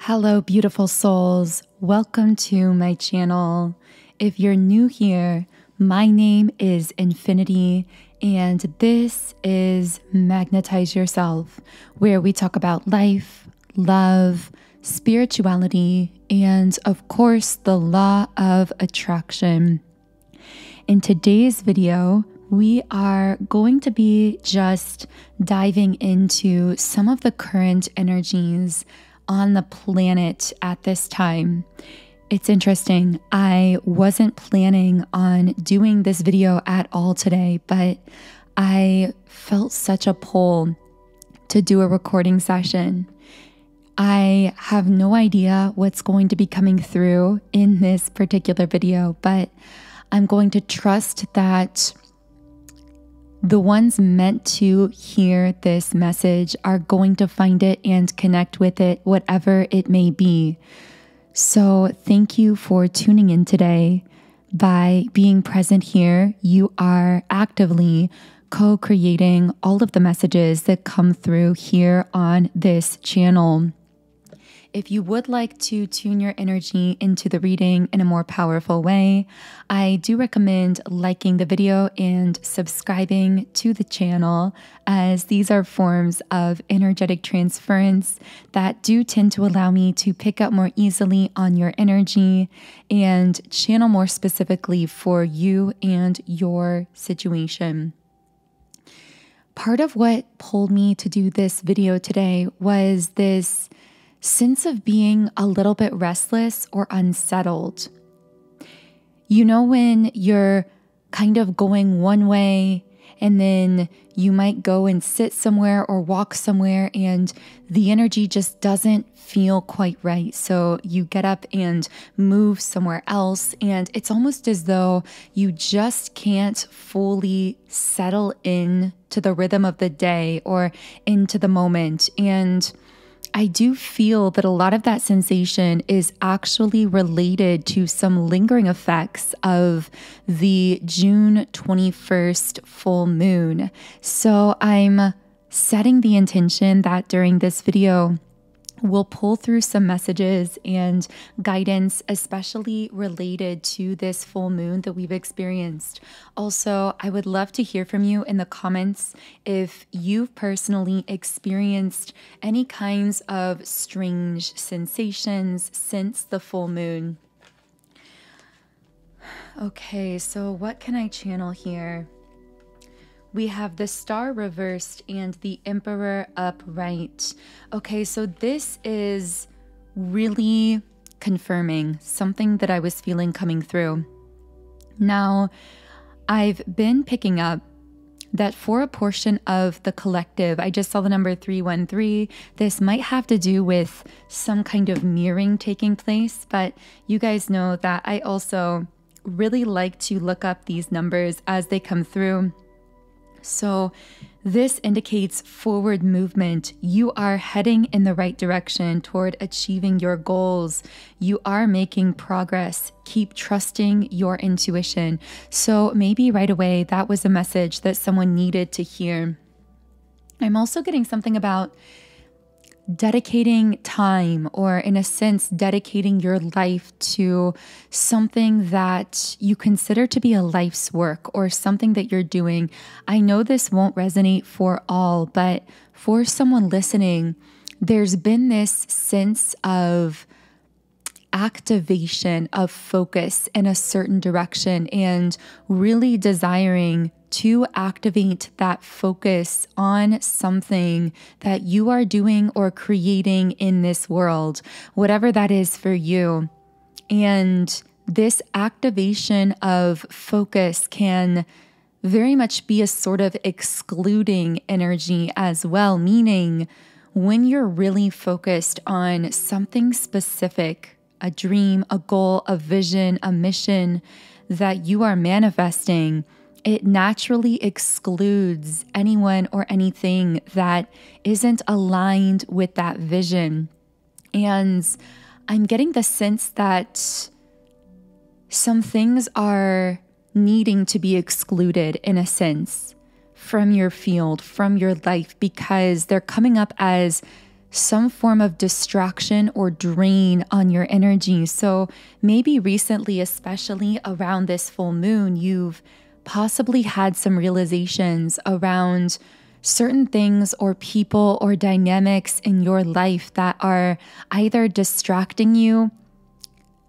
Hello, beautiful souls. Welcome to my channel. If you're new here, my name is Infinity, and this is Magnetize Yourself, where we talk about life, love, spirituality, and of course, the law of attraction. In today's video, we are going to be just diving into some of the current energies on the planet at this time. It's interesting. I wasn't planning on doing this video at all today, but I felt such a pull to do a recording session. I have no idea what's going to be coming through in this particular video, but I'm going to trust that the ones meant to hear this message are going to find it and connect with it, whatever it may be. So thank you for tuning in today. By being present here, you are actively co-creating all of the messages that come through here on this channel. If you would like to tune your energy into the reading in a more powerful way, I do recommend liking the video and subscribing to the channel, as these are forms of energetic transference that do tend to allow me to pick up more easily on your energy and channel more specifically for you and your situation. Part of what pulled me to do this video today was this sense of being a little bit restless or unsettled. You know, when you're kind of going one way and then you might go and sit somewhere or walk somewhere and the energy just doesn't feel quite right. So you get up and move somewhere else, and it's almost as though you just can't fully settle in to the rhythm of the day or into the moment. And I do feel that a lot of that sensation is actually related to some lingering effects of the June 21st full moon. So I'm setting the intention that during this video, we'll pull through some messages and guidance, especially related to this full moon that we've experienced. Also, I would love to hear from you in the comments if you've personally experienced any kinds of strange sensations since the full moon. Okay, so what can I channel here? We have the Star reversed and the Emperor upright. Okay, so this is really confirming something that I was feeling coming through. Now, I've been picking up that for a portion of the collective, I just saw the number 313. This might have to do with some kind of mirroring taking place, but you guys know that I also really like to look up these numbers as they come through. So this indicates forward movement. You are heading in the right direction toward achieving your goals. You are making progress. Keep trusting your intuition. So maybe right away, that was a message that someone needed to hear. I'm also getting something about dedicating time, or in a sense, dedicating your life to something that you consider to be a life's work or something that you're doing. I know this won't resonate for all, but for someone listening, there's been this sense of activation of focus in a certain direction and really desiring to activate that focus on something that you are doing or creating in this world, whatever that is for you. And this activation of focus can very much be a sort of excluding energy as well, meaning when you're really focused on something specific, a dream, a goal, a vision, a mission that you are manifesting, it naturally excludes anyone or anything that isn't aligned with that vision. And I'm getting the sense that some things are needing to be excluded in a sense from your field, from your life, because they're coming up as some form of distraction or drain on your energy. So maybe recently, especially around this full moon, you've possibly had some realizations around certain things or people or dynamics in your life that are either distracting you,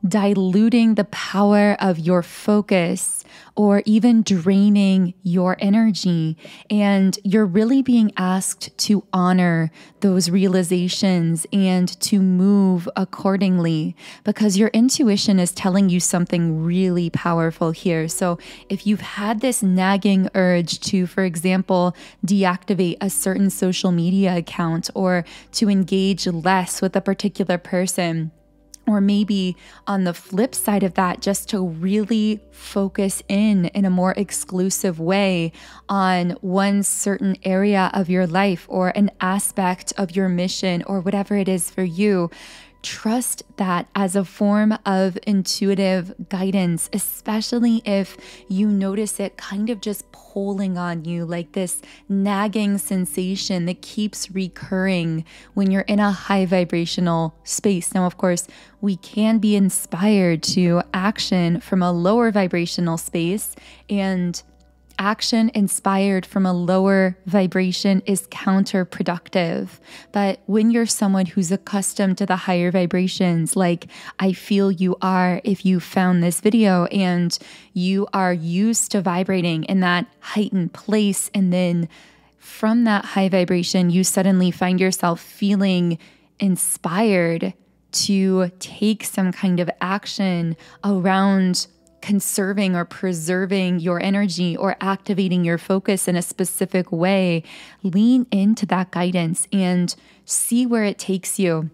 diluting the power of your focus, or even draining your energy. And you're really being asked to honor those realizations and to move accordingly, because your intuition is telling you something really powerful here. So if you've had this nagging urge to, for example, deactivate a certain social media account or to engage less with a particular person, or maybe on the flip side of that, just to really focus in a more exclusive way on one certain area of your life or an aspect of your mission or whatever it is for you, trust that as a form of intuitive guidance, especially if you notice it kind of just pulling on you, like this nagging sensation that keeps recurring when you're in a high vibrational space. Now, of course, we can be inspired to action from a lower vibrational space, and action inspired from a lower vibration is counterproductive. But when you're someone who's accustomed to the higher vibrations, like I feel you are if you found this video, and you are used to vibrating in that heightened place, and then from that high vibration, you suddenly find yourself feeling inspired to take some kind of action around conserving or preserving your energy or activating your focus in a specific way, lean into that guidance and see where it takes you.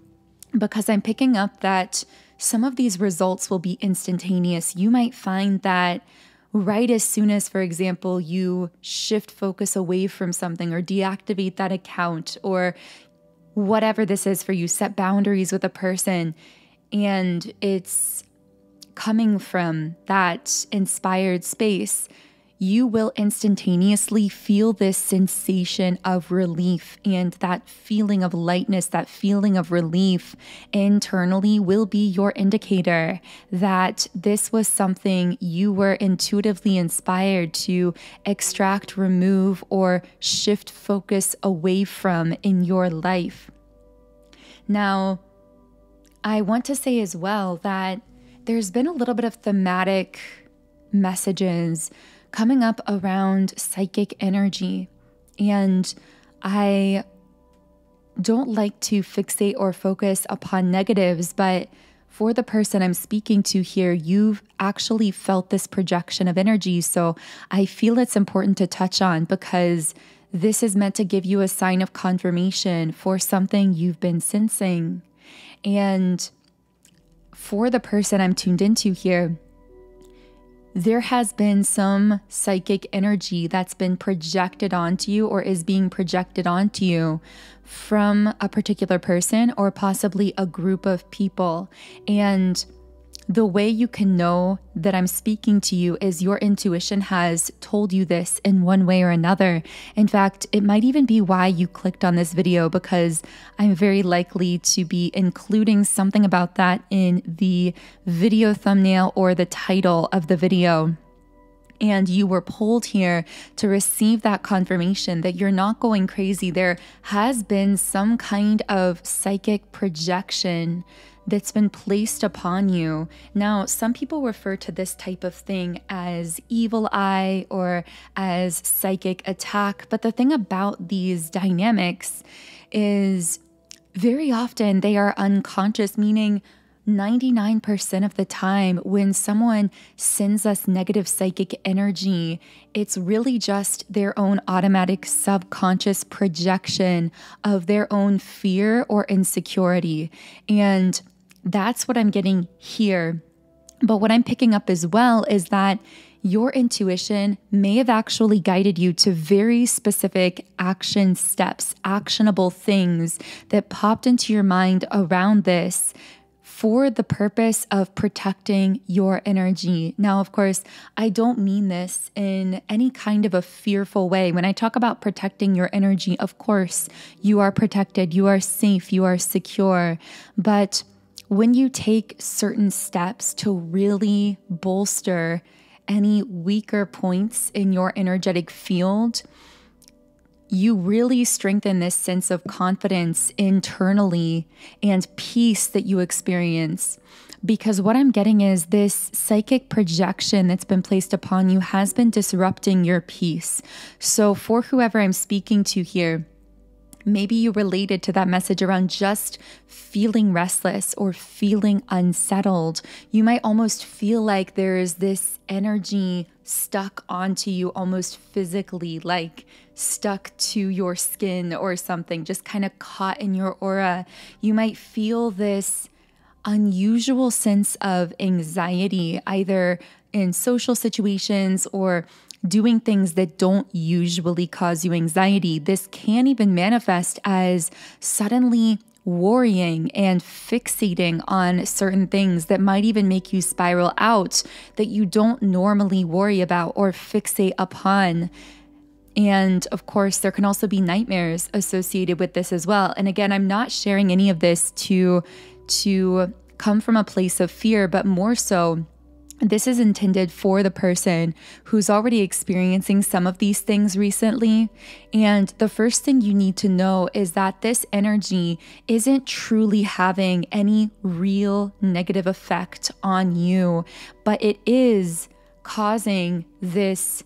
Because I'm picking up that some of these results will be instantaneous. You might find that right as soon as, for example, you shift focus away from something or deactivate that account or whatever this is for you, set boundaries with a person, and it's coming from that inspired space, you will instantaneously feel this sensation of relief, and that feeling of lightness, that feeling of relief internally will be your indicator that this was something you were intuitively inspired to extract, remove, or shift focus away from in your life. Now, I want to say as well that there's been a little bit of thematic messages coming up around psychic energy. And I don't like to fixate or focus upon negatives, but for the person I'm speaking to here, you've actually felt this projection of energy. So I feel it's important to touch on, because this is meant to give you a sign of confirmation for something you've been sensing. And for the person I'm tuned into here, there has been some psychic energy that's been projected onto you or is being projected onto you from a particular person or possibly a group of people. And the way you can know that I'm speaking to you is your intuition has told you this in one way or another. In fact, it might even be why you clicked on this video, because I'm very likely to be including something about that in the video thumbnail or the title of the video. And you were pulled here to receive that confirmation that you're not going crazy. There has been some kind of psychic projection that's been placed upon you. Now, some people refer to this type of thing as evil eye or as psychic attack. But the thing about these dynamics is very often they are unconscious, meaning 99% of the time when someone sends us negative psychic energy, it's really just their own automatic subconscious projection of their own fear or insecurity. And that's what I'm getting here. But what I'm picking up as well is that your intuition may have actually guided you to very specific action steps, actionable things that popped into your mind around this for the purpose of protecting your energy. Now, of course, I don't mean this in any kind of a fearful way. When I talk about protecting your energy, of course, you are protected, you are safe, you are secure. But when you take certain steps to really bolster any weaker points in your energetic field, you really strengthen this sense of confidence internally and peace that you experience. Because what I'm getting is this psychic projection that's been placed upon you has been disrupting your peace. So for whoever I'm speaking to here, maybe you related to that message around just feeling restless or feeling unsettled. You might almost feel like there is this energy stuck onto you almost physically, like stuck to your skin or something, just kind of caught in your aura. You might feel this unusual sense of anxiety, either in social situations or doing things that don't usually cause you anxiety. This can even manifest as suddenly worrying and fixating on certain things that might even make you spiral out that you don't normally worry about or fixate upon. And of course, there can also be nightmares associated with this as well. And again, I'm not sharing any of this to come from a place of fear, but more so, this is intended for the person who's already experiencing some of these things recently. And the first thing you need to know is that this energy isn't truly having any real negative effect on you, but it is causing this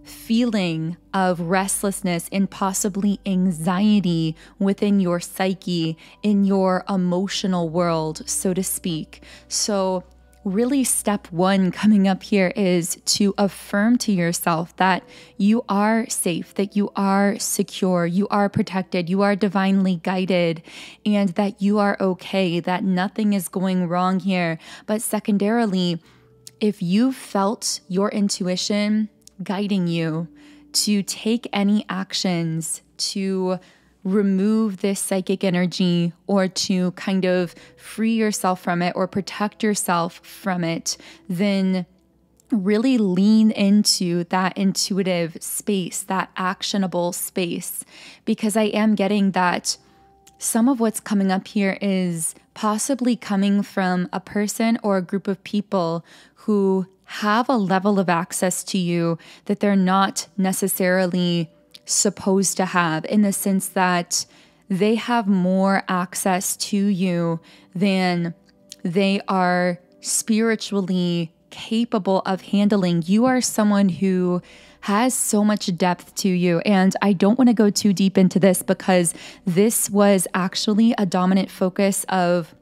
feeling of restlessness and possibly anxiety within your psyche, in your emotional world, so to speak. So really, step one coming up here is to affirm to yourself that you are safe, that you are secure, you are protected, you are divinely guided, and that you are okay, that nothing is going wrong here. But secondarily, if you felt your intuition guiding you to take any actions to remove this psychic energy or to kind of free yourself from it or protect yourself from it, then really lean into that intuitive space, that actionable space, because I am getting that some of what's coming up here is possibly coming from a person or a group of people who have a level of access to you that they're not necessarily supposed to have, in the sense that they have more access to you than they are spiritually capable of handling. You are someone who has so much depth to you. And I don't want to go too deep into this because this was actually a dominant focus of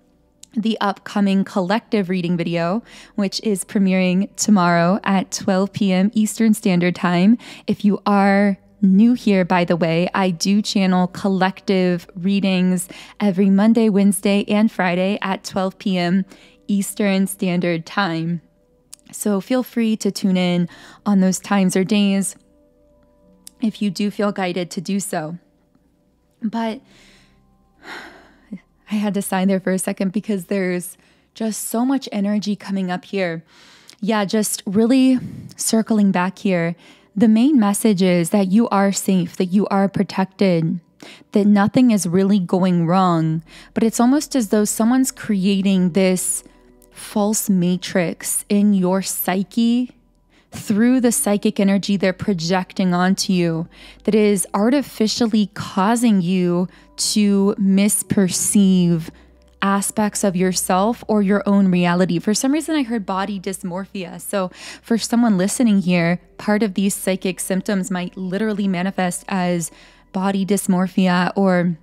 the upcoming collective reading video, which is premiering tomorrow at 12 p.m. Eastern Standard Time. If you are new here, by the way, I do channel collective readings every Monday, Wednesday, and Friday at 12 p.m. Eastern Standard Time. So feel free to tune in on those times or days if you do feel guided to do so. But I had to sigh there for a second because there's just so much energy coming up here. Yeah, just really circling back here. The main message is that you are safe, that you are protected, that nothing is really going wrong. But it's almost as though someone's creating this false matrix in your psyche through the psychic energy they're projecting onto you that is artificially causing you to misperceive aspects of yourself or your own reality. For some reason, I heard body dysmorphia. So for someone listening here, part of these psychic symptoms might literally manifest as body dysmorphia, or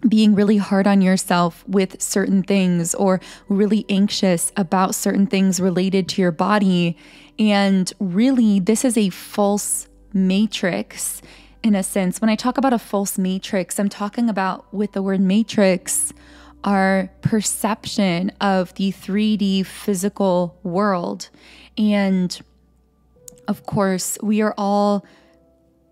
being really hard on yourself with certain things, or really anxious about certain things related to your body. And really, this is a false matrix in a sense. When I talk about a false matrix, I'm talking about, with the word matrix, our perception of the 3D physical world. And of course, we are all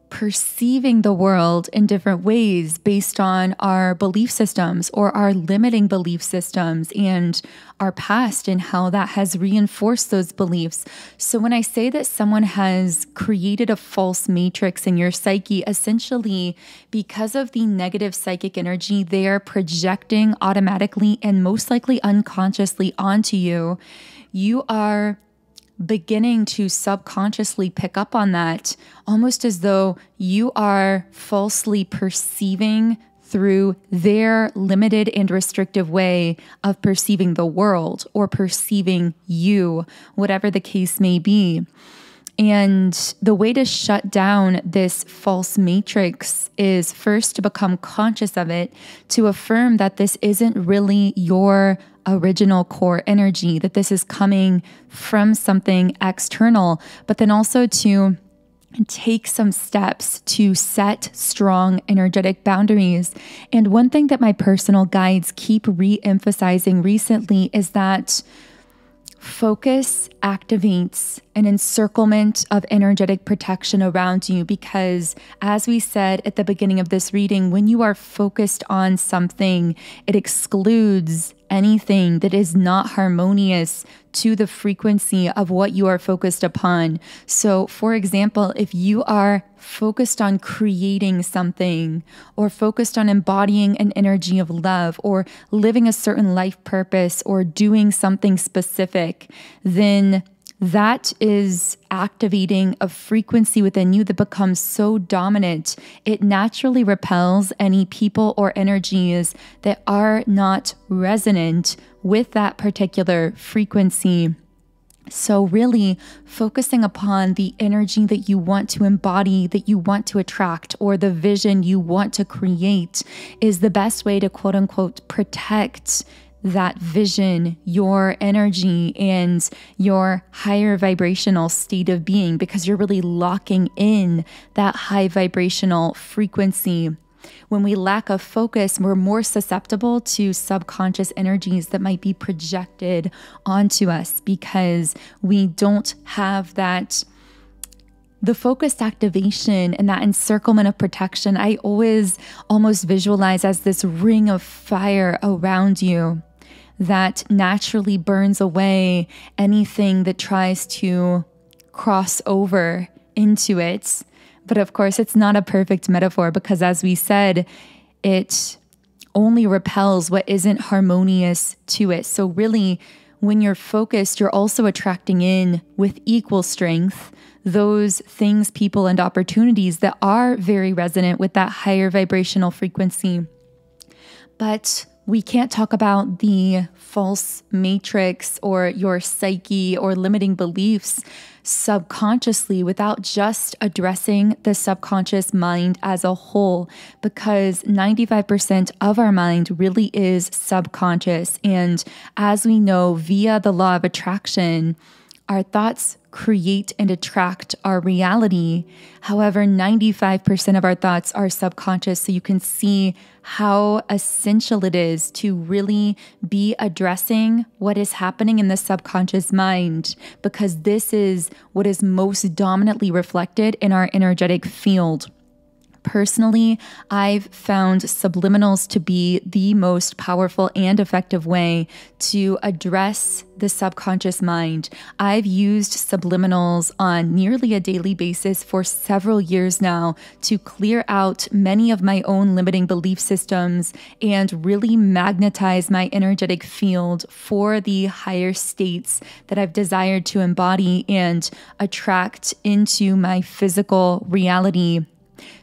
perceiving the world in different ways based on our belief systems or our limiting belief systems and our past and how that has reinforced those beliefs. So when I say that someone has created a false matrix in your psyche, essentially because of the negative psychic energy they are projecting automatically and most likely unconsciously onto you, you are beginning to subconsciously pick up on that, almost as though you are falsely perceiving through their limited and restrictive way of perceiving the world or perceiving you, whatever the case may be. And the way to shut down this false matrix is first to become conscious of it, to affirm that this isn't really your original core energy, that this is coming from something external, but then also to take some steps to set strong energetic boundaries. And one thing that my personal guides keep re-emphasizing recently is that focus activates an encirclement of energetic protection around you, because as we said at the beginning of this reading, when you are focused on something, it excludes anything that is not harmonious to the frequency of what you are focused upon. So, for example, if you are focused on creating something or focused on embodying an energy of love or living a certain life purpose or doing something specific, then that is activating a frequency within you that becomes so dominant, it naturally repels any people or energies that are not resonant with that particular frequency. So really focusing upon the energy that you want to embody, that you want to attract, or the vision you want to create is the best way to quote unquote protect that vision, your energy, and your higher vibrational state of being, because you're really locking in that high vibrational frequency. When we lack of focus, we're more susceptible to subconscious energies that might be projected onto us because we don't have the focused activation and that encirclement of protection. I always almost visualize as this ring of fire around you that naturally burns away anything that tries to cross over into it. But of course, it's not a perfect metaphor because, as we said, it only repels what isn't harmonious to it. So really, when you're focused, you're also attracting in with equal strength those things, people, and opportunities that are very resonant with that higher vibrational frequency. But we can't talk about the false matrix or your psyche or limiting beliefs subconsciously without just addressing the subconscious mind as a whole, because 95% of our mind really is subconscious. And as we know, via the law of attraction, our thoughts create and attract our reality. However, 95% of our thoughts are subconscious. So you can see how essential it is to really be addressing what is happening in the subconscious mind, because this is what is most dominantly reflected in our energetic field. Personally, I've found subliminals to be the most powerful and effective way to address the subconscious mind. I've used subliminals on nearly a daily basis for several years now to clear out many of my own limiting belief systems and really magnetize my energetic field for the higher states that I've desired to embody and attract into my physical reality.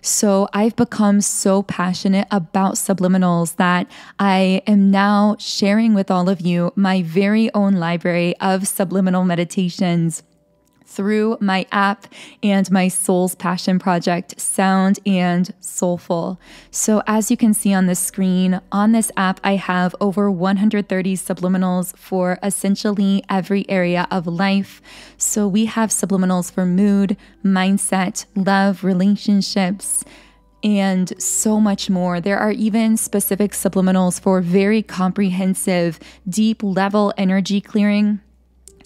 So I've become so passionate about subliminals that I am now sharing with all of you my very own library of subliminal meditations through my app and my soul's passion project, Sound and Soulful. So as you can see on the screen, on this app, I have over 130 subliminals for essentially every area of life. So we have subliminals for mood, mindset, love, relationships, and so much more. There are even specific subliminals for very comprehensive, deep level energy clearing.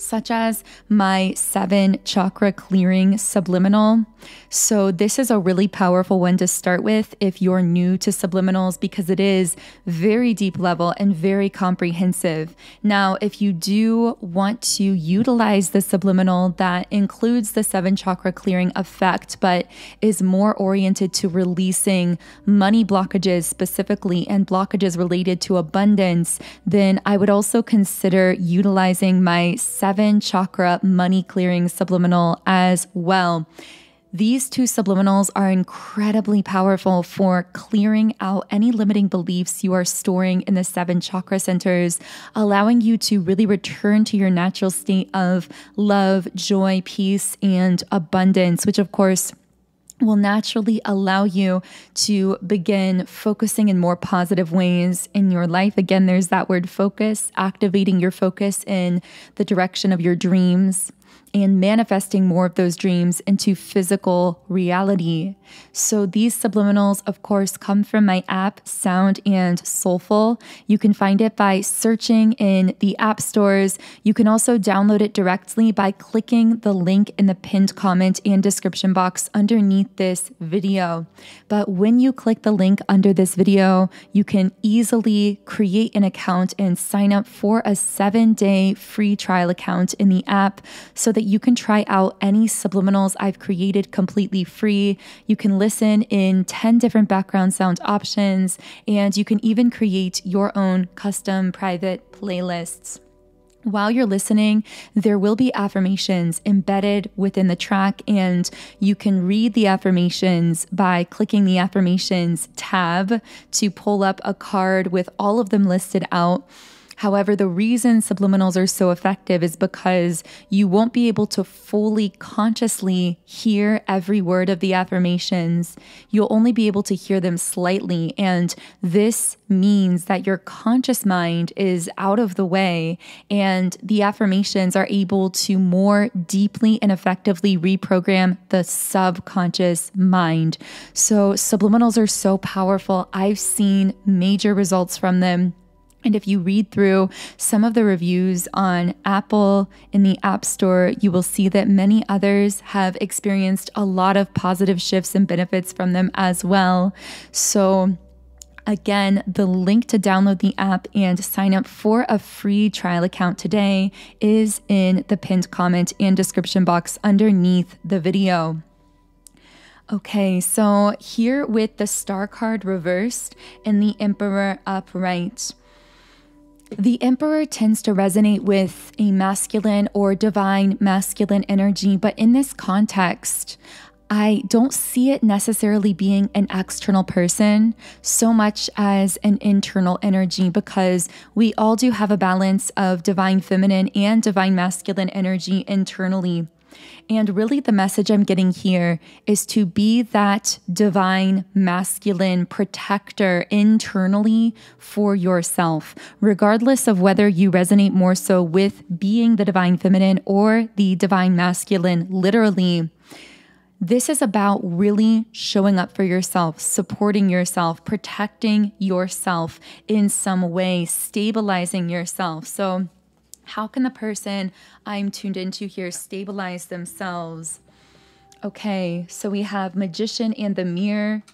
such as my 7 chakra clearing subliminal. So this is a really powerful one to start with if you're new to subliminals, because it is very deep level and very comprehensive. Now, if you do want to utilize the subliminal that includes the 7 chakra clearing effect, but is more oriented to releasing money blockages specifically and blockages related to abundance, then I would also consider utilizing my 7 chakra money clearing subliminal as well. These 2 subliminals are incredibly powerful for clearing out any limiting beliefs you are storing in the 7 chakra centers, allowing you to really return to your natural state of love, joy, peace, and abundance, which of course will naturally allow you to begin focusing in more positive ways in your life. Again, there's that word focus, activating your focus in the direction of your dreams and manifesting more of those dreams into physical reality. So these subliminals, of course, come from my app, Sound and Soulful. You can find it by searching in the app stores. You can also download it directly by clicking the link in the pinned comment and description box underneath this video. But when you click the link under this video, you can easily create an account and sign up for a 7-day free trial account in the app so that you can try out any subliminals I've created completely free. You can listen in 10 different background sound options, and you can even create your own custom private playlists. While you're listening, there will be affirmations embedded within the track, and you can read the affirmations by clicking the affirmations tab to pull up a card with all of them listed out. However, the reason subliminals are so effective is because you won't be able to fully consciously hear every word of the affirmations. You'll only be able to hear them slightly, and this means that your conscious mind is out of the way, and the affirmations are able to more deeply and effectively reprogram the subconscious mind. So subliminals are so powerful. I've seen major results from them. And if you read through some of the reviews on Apple in the App Store, you will see that many others have experienced a lot of positive shifts and benefits from them as well. So again, the link to download the app and sign up for a free trial account today is in the pinned comment and description box underneath the video. Okay, so here with the Star card reversed and the Emperor upright. The Emperor tends to resonate with a masculine or divine masculine energy, but in this context, I don't see it necessarily being an external person so much as an internal energy, because we all do have a balance of divine feminine and divine masculine energy internally. And really the message I'm getting here is to be that divine masculine protector internally for yourself, regardless of whether you resonate more so with being the divine feminine or the divine masculine, literally. This is about really showing up for yourself, supporting yourself, protecting yourself in some way, stabilizing yourself. So how can the person I'm tuned into here stabilize themselves? Okay, so we have Magician and the Mirror,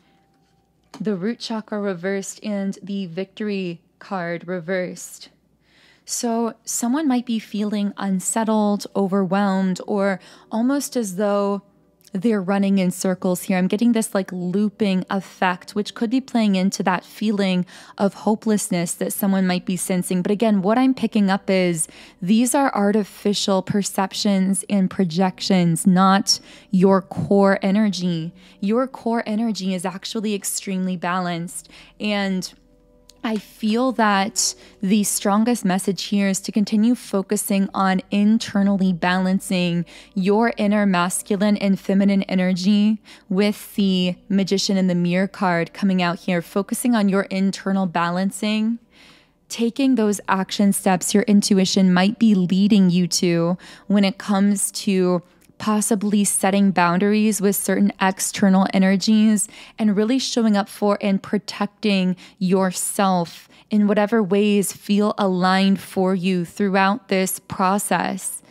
the Root Chakra reversed, and the Victory card reversed. So someone might be feeling unsettled, overwhelmed, or almost as though they're running in circles here. I'm getting this like looping effect, which could be playing into that feeling of hopelessness that someone might be sensing. But again, what I'm picking up is these are artificial perceptions and projections, not your core energy. Your core energy is actually extremely balanced. And I feel that the strongest message here is to continue focusing on internally balancing your inner masculine and feminine energy with the Magician and the Mirror card coming out here, focusing on your internal balancing, taking those action steps your intuition might be leading you to when it comes to possibly setting boundaries with certain external energies and really showing up for and protecting yourself in whatever ways feel aligned for you throughout this process.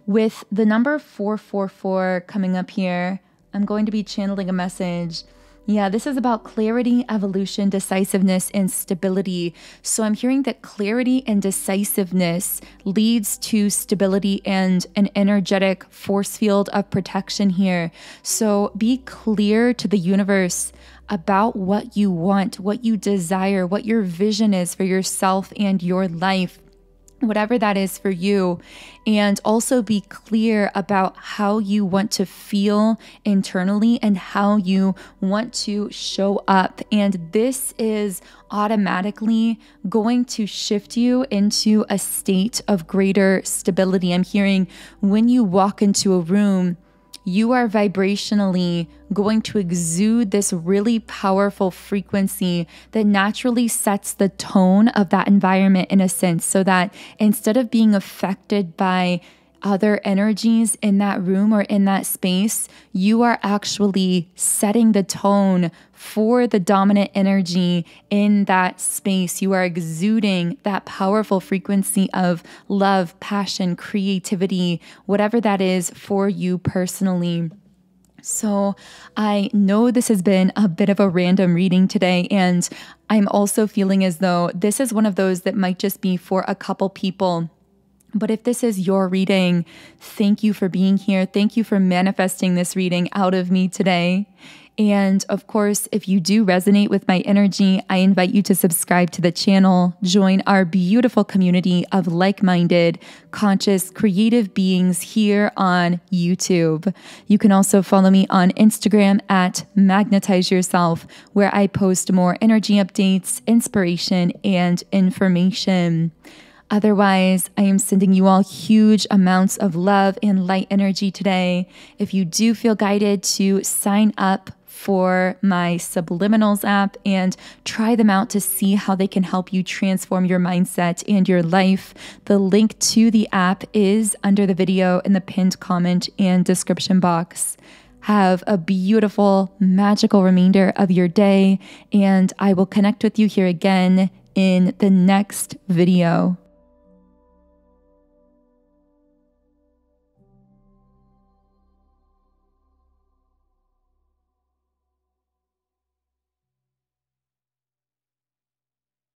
With the number 444 coming up here, I'm going to be channeling a message. Yeah, this is about clarity, evolution, decisiveness, and stability. So I'm hearing that clarity and decisiveness leads to stability and an energetic force field of protection here. So be clear to the universe about what you want, what you desire, what your vision is for yourself and your life, whatever that is for you. And also be clear about how you want to feel internally and how you want to show up. And this is automatically going to shift you into a state of greater stability. I'm hearing when you walk into a room, you are vibrationally going to exude this really powerful frequency that naturally sets the tone of that environment in a sense, so that instead of being affected by other energies in that room or in that space, you are actually setting the tone for the dominant energy in that space. You are exuding that powerful frequency of love, passion, creativity, whatever that is for you personally. So I know this has been a bit of a random reading today, and I'm also feeling as though this is one of those that might just be for a couple people. But if this is your reading, thank you for being here. Thank you for manifesting this reading out of me today. And of course, if you do resonate with my energy, I invite you to subscribe to the channel, join our beautiful community of like-minded, conscious, creative beings here on YouTube. You can also follow me on Instagram at Magnetize Yourself, where I post more energy updates, inspiration, and information. Otherwise, I am sending you all huge amounts of love and light energy today. If you do feel guided to sign up for my Subliminals app and try them out to see how they can help you transform your mindset and your life, the link to the app is under the video in the pinned comment and description box. Have a beautiful, magical remainder of your day, and I will connect with you here again in the next video.